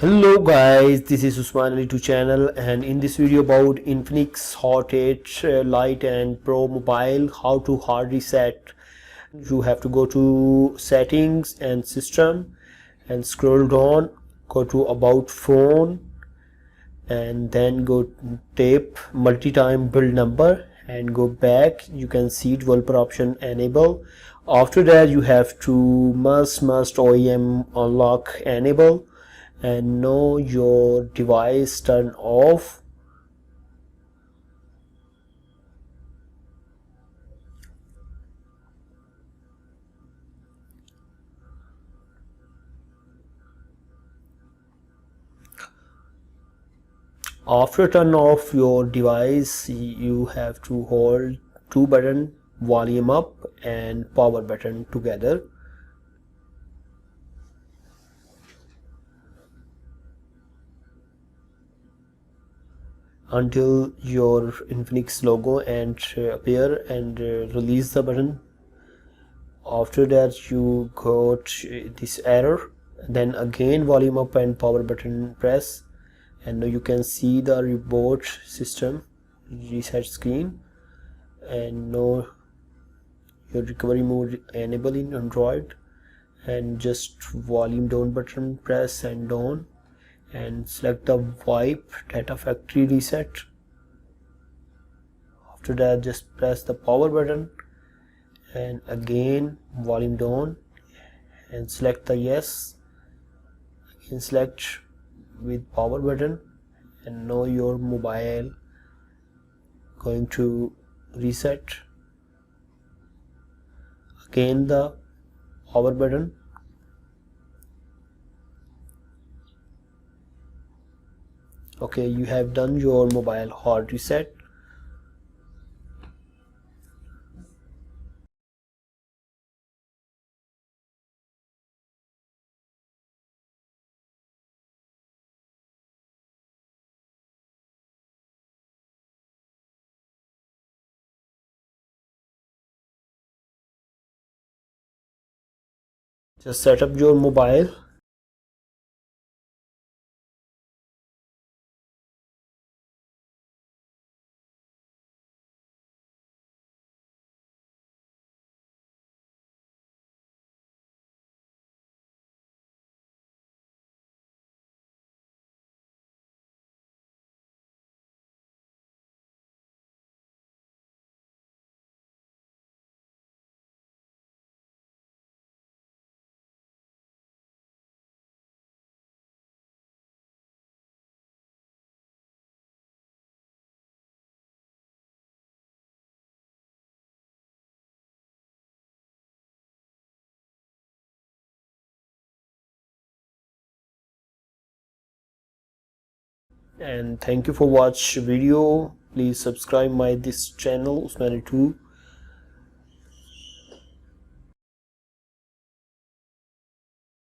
Hello guys, this is Usman Ali 2 channel, and in this video about Infinix Hot 8 Lite and Pro mobile, how to hard reset. You have to go to settings and system and scroll down, go to about phone, and then go tape multi-time build number and go back. You can see developer option enable. After that you have to must OEM unlock enable and know your device turn off. After turn off your device, you have to hold two button, volume up and power button together. Until your Infinix logo and appear, and release the button. After that you got this error, then again volume up and power button press, and now you can see the reboot system reset screen, and now your recovery mode enable in Android, and just volume down button press and down and select the wipe data factory reset. After that just press the power button and again volume down and select the yes, again select with power button, and now your mobile going to reset. Again the power button, okay, you have done your mobile hard reset. Just set up your mobile. And thank you for watch video. Please subscribe my this channel Usman Ali 2.